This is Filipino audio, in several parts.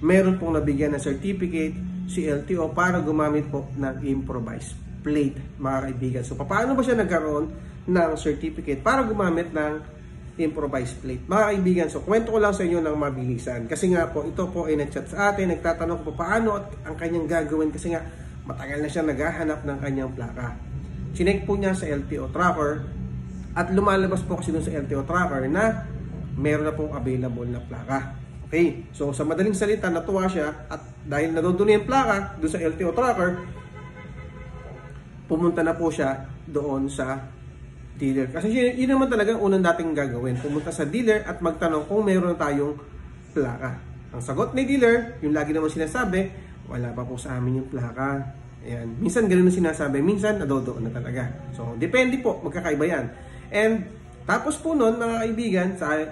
meron pong nabigyan ng certificate si LTO para gumamit po ng improvised plate, mga kaibigan. So, paano ba siya nagkaroon ng certificate para gumamit ng improvised plate? Mga kaibigan, so kwento ko lang sa inyo ng mabilisan. Kasi nga po, ito po ay nag-chat sa atin, nagtatanong po paano at ang kanyang gagawin kasi nga matagal na siya naghahanap ng kanyang plaka. Chinek po niya sa LTO tracker at lumalabas po kasi dun sa LTO tracker na meron na pong available na plaka. Okay, so sa madaling salita, natuwa siya at dahil nadoon yung plaka doon sa LTO tracker, pumunta na po siya doon sa dealer. Kasi yun naman talaga unang dating gagawin. Pumunta sa dealer at magtanong kung meron tayong plaka. Ang sagot ni dealer, yung lagi naman sinasabi, wala pa po sa amin yung plaka. Ayan. Minsan ganun yung sinasabi, minsan nadodoon na talaga. So, depende po, magkakaiba yan. And tapos po nun, mga kaibigan,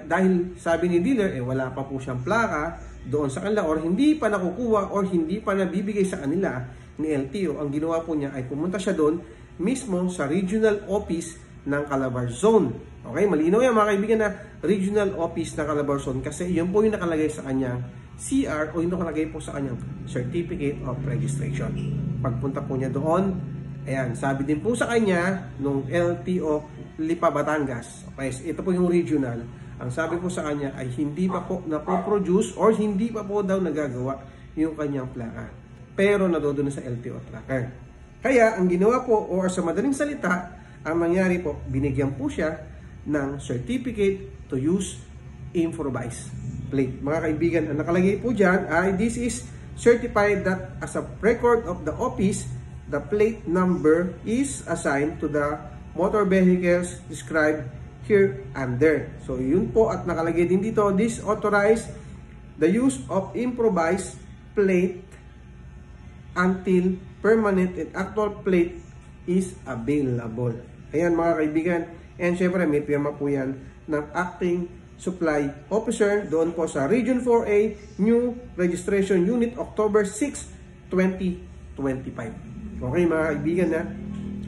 dahil sabi ni dealer, wala pa po siyang plaka doon sa kanila or hindi pa nakukuha or hindi pa nabibigay sa kanila ni LTO, ang ginawa po niya ay pumunta siya doon mismo sa regional office ng Calabar Zone. Okay, malinaw yan mga kaibigan na regional office ng Calabar Zone kasi yun po yung nakalagay sa kanyang CR o yung nakalagay po sa kanyang Certificate of Registration. Pagpunta po niya doon, ayan, sabi din po sa kanya nung LTO Lipa, Batangas. Okay, ito po yung regional. Ang sabi po sa kanya ay hindi pa po napoproduce or hindi pa po daw nagagawa yung kanyang plaka. Pero nadodoon sa LTO tracker. Kaya ang ginawa po or sa madaling salita, ang nangyari po, binigyan po siya ng certificate to use improvised plate. Mga kaibigan, ang nakalagay po dyan ay this is certified that as a record of the office, the plate number is assigned to the motor vehicles described here under. So, yun po at nakalagay din dito, this authorized the use of improvised plate until permanent and actual plate is available. Ayan mga kaibigan. And syempre may pirma po yan ng Acting Supply Officer doon po sa Region 4A New Registration Unit October 6, 2025. Okay mga kaibigan na.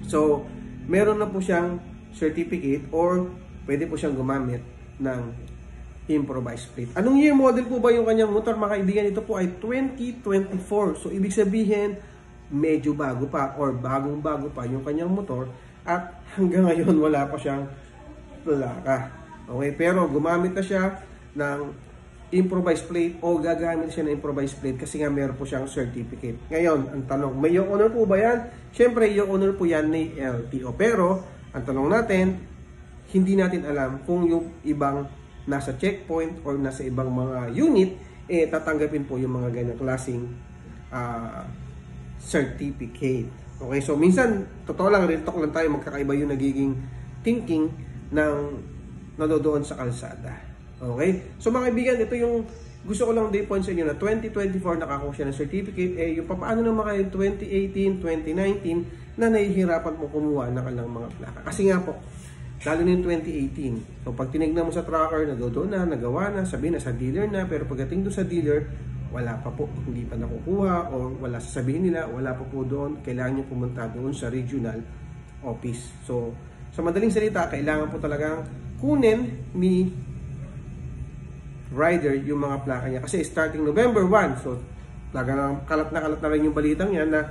So, meron na po siyang certificate or pwede po siyang gumamit ng improvised plate. Anong year model po ba yung kanyang motor mga kaibigan? Ito po ay 2024. So, ibig sabihin, medyo bago pa or bagong-bago pa yung kanyang motor at hanggang ngayon wala pa siyang plaka. Okay, pero gumamit na siya ng improvised plate o gagamit siya ng improvised plate kasi nga meron po siyang certificate. Ngayon, ang tanong, may yung owner po ba yan? Siyempre, yung owner po yan ni LTO. Pero, ang tanong natin, hindi natin alam kung yung ibang nasa checkpoint or nasa ibang mga unit, tatanggapin po yung mga ganyang klaseng certificate. Okay, so minsan, totoo lang, real talk lang tayo, magkakaiba yung nagiging thinking ng nadodoon sa kalsada. Okay? So mga kaibigan, ito yung gusto ko lang day-point sa inyo na 2024 nakakuha siya ng certificate. Yung paano naman kayo 2018, 2019 na nahihirapan mo kumuha ng kanilang mga plaka. Kasi nga po, lalo na yung 2018. So pag tinignan mo sa tracker, nadodoon na, nagawa na, sabihin na sa dealer na, pero pagdating doon sa dealer, wala pa po, hindi pa nakukuha o wala sasabihin nila, wala pa po doon, kailangan nyo pumunta doon sa regional office. So, sa madaling salita, kailangan po talagang kunin ni rider yung mga plaka niya. Kasi starting November 1, so talagang kalat na rin yung balitang yan na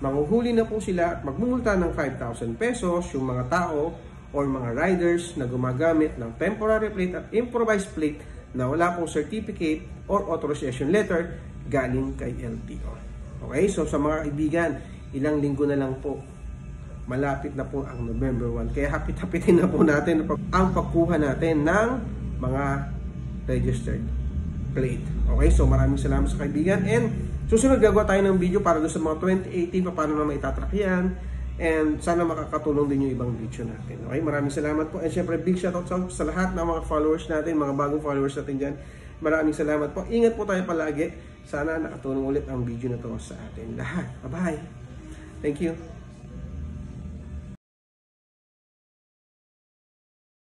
manghuhuli na po sila at magmumulta ng 5,000 pesos yung mga tao or mga riders na gumagamit ng temporary plate at improvised plate na wala pong certificate or authorization letter galing kay LTO. Okay, so sa mga kaibigan, ilang linggo na lang po, malapit na po ang November 1. Kaya hapit-hapitin na po natin ang pagkuha natin ng mga registered plate. Okay, so maraming salamat sa kaibigan. And susunod gagawa tayo ng video para doon sa mga 2018, paano na maitatrack yan. And sana makakatulong din yung ibang video natin. Okay, maraming salamat po. And syempre, big shoutout sa lahat ng mga followers natin, mga bagong followers natin dyan. Maraming salamat po. Ingat po tayo palagi. Sana nakatulong ulit ang video na to sa atin lahat. Bye-bye. Thank you.